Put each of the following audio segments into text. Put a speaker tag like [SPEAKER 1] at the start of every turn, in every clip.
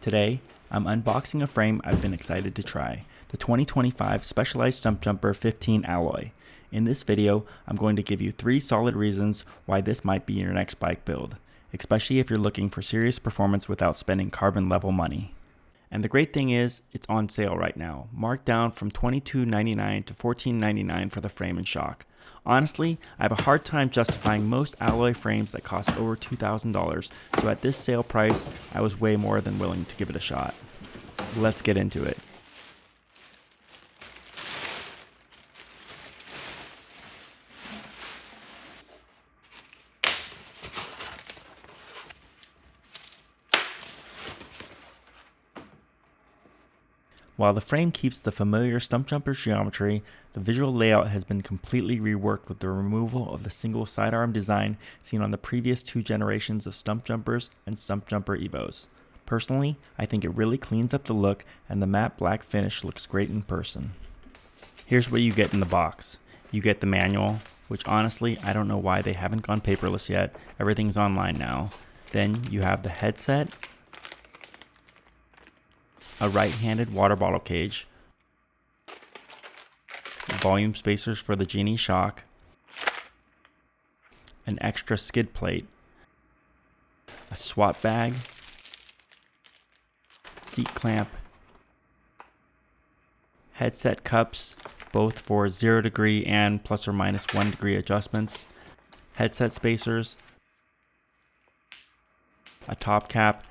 [SPEAKER 1] Today, I'm unboxing a frame I've been excited to try, the 2025 Specialized Stumpjumper 15 alloy. In this video, I'm going to give you 3 solid reasons why this might be your next bike build, especially if you're looking for serious performance without spending carbon level money. And the great thing is, it's on sale right now, marked down from $22.99 to $14.99 for the frame and shock. Honestly, I have a hard time justifying most alloy frames that cost over $2,000, so at this sale price, I was way more than willing to give it a shot. Let's get into it. While the frame keeps the familiar Stumpjumper geometry, the visual layout has been completely reworked with the removal of the single sidearm design seen on the previous 2 generations of Stumpjumpers and Stumpjumper Evos. Personally, I think it really cleans up the look and the matte black finish looks great in person. Here's what you get in the box. You get the manual, which honestly, I don't know why they haven't gone paperless yet. Everything's online now. Then you have the headset, a right-handed water bottle cage, volume spacers for the GENIE shock, an extra skid plate, a swap bag, seat clamp, headset cups, both for 0 degree and plus or minus 1 degree adjustments, headset spacers, a top cap,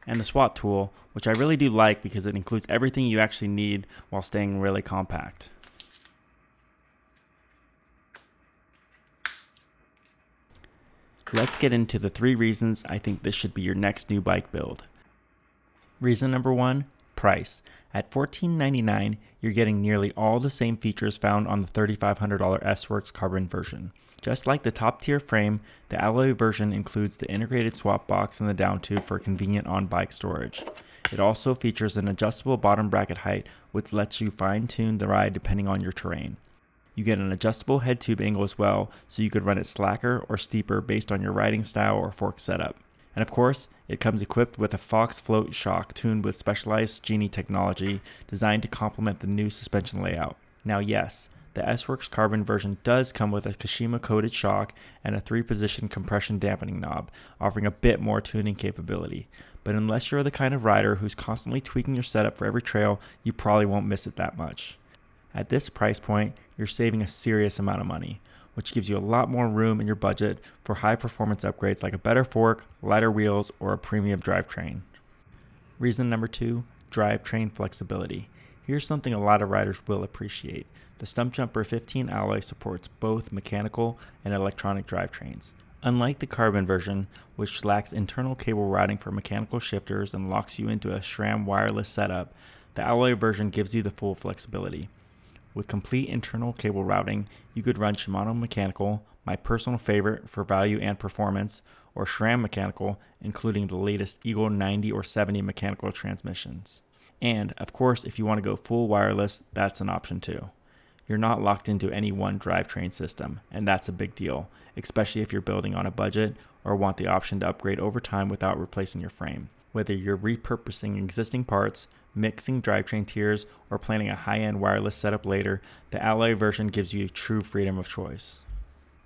[SPEAKER 1] and the SWAT tool, which I really do like because it includes everything you actually need while staying really compact. Let's get into the 3 reasons I think this should be your next new bike build. Reason number 1, price. At $14.99, you're getting nearly all the same features found on the $3,500 S-Works carbon version. Just like the top tier frame, the alloy version includes the integrated swap box and the down tube for convenient on-bike storage. It also features an adjustable bottom bracket height which lets you fine-tune the ride depending on your terrain. You get an adjustable head tube angle as well, so you could run it slacker or steeper based on your riding style or fork setup. And of course, it comes equipped with a Fox float shock tuned with specialized GENIE technology designed to complement the new suspension layout. Now yes, the S-Works carbon version does come with a Kashima coated shock and a 3-position compression dampening knob, offering a bit more tuning capability. But unless you're the kind of rider who's constantly tweaking your setup for every trail, you probably won't miss it that much. At this price point, you're saving a serious amount of money, which gives you a lot more room in your budget for high performance upgrades like a better fork, lighter wheels, or a premium drivetrain. Reason number 2, drivetrain flexibility. Here's something a lot of riders will appreciate. The Stumpjumper 15 alloy supports both mechanical and electronic drivetrains. Unlike the carbon version, which lacks internal cable routing for mechanical shifters and locks you into a SRAM wireless setup, the alloy version gives you the full flexibility. With complete internal cable routing, you could run Shimano mechanical, my personal favorite for value and performance, or SRAM mechanical, including the latest Eagle 90 or 70 mechanical transmissions. And, of course, if you want to go full wireless, that's an option too. You're not locked into any one drivetrain system, and that's a big deal, especially if you're building on a budget or want the option to upgrade over time without replacing your frame. Whether you're repurposing existing parts, mixing drivetrain tiers, or planning a high-end wireless setup later, the alloy version gives you true freedom of choice.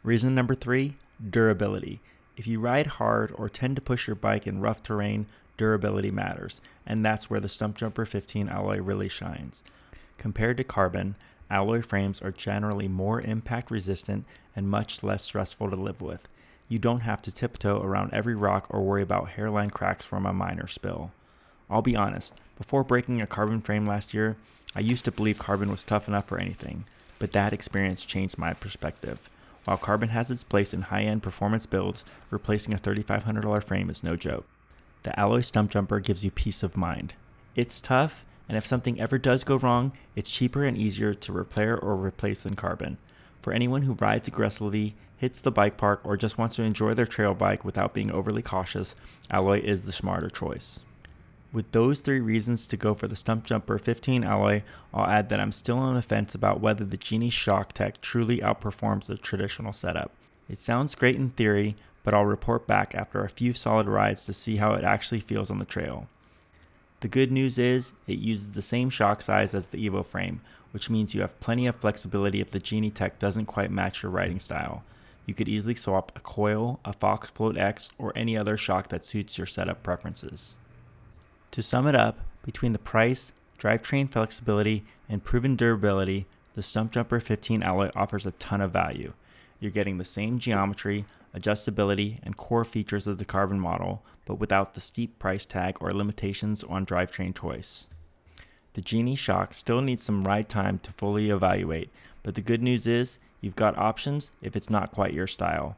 [SPEAKER 1] Reason number 3, durability. If you ride hard or tend to push your bike in rough terrain, durability matters, and that's where the Stumpjumper 15 alloy really shines. Compared to carbon, alloy frames are generally more impact resistant and much less stressful to live with. You don't have to tiptoe around every rock or worry about hairline cracks from a minor spill. I'll be honest, before breaking a carbon frame last year, I used to believe carbon was tough enough for anything, but that experience changed my perspective. While carbon has its place in high-end performance builds, replacing a $3,500 frame is no joke. The alloy Stumpjumper gives you peace of mind. It's tough, and if something ever does go wrong, it's cheaper and easier to repair or replace than carbon. For anyone who rides aggressively, hits the bike park, or just wants to enjoy their trail bike without being overly cautious, alloy is the smarter choice. With those 3 reasons to go for the Stumpjumper 15 alloy, I'll add that I'm still on the fence about whether the GENIE shock tech truly outperforms the traditional setup. It sounds great in theory, but I'll report back after a few solid rides to see how it actually feels on the trail. The good news is it uses the same shock size as the Evo frame, which means you have plenty of flexibility if the GENIE tech doesn't quite match your riding style. You could easily swap a coil, a Fox Float X, or any other shock that suits your setup preferences. To sum it up, between the price, drivetrain flexibility, and proven durability, the Stumpjumper 15 alloy offers a ton of value. You're getting the same geometry, adjustability, and core features of the carbon model, but without the steep price tag or limitations on drivetrain choice. The GENIE shock still needs some ride time to fully evaluate, but the good news is you've got options if it's not quite your style.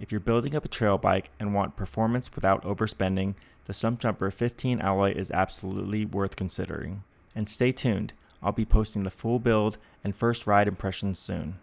[SPEAKER 1] If you're building up a trail bike and want performance without overspending, the Stumpjumper 15 alloy is absolutely worth considering. And stay tuned, I'll be posting the full build and first ride impressions soon.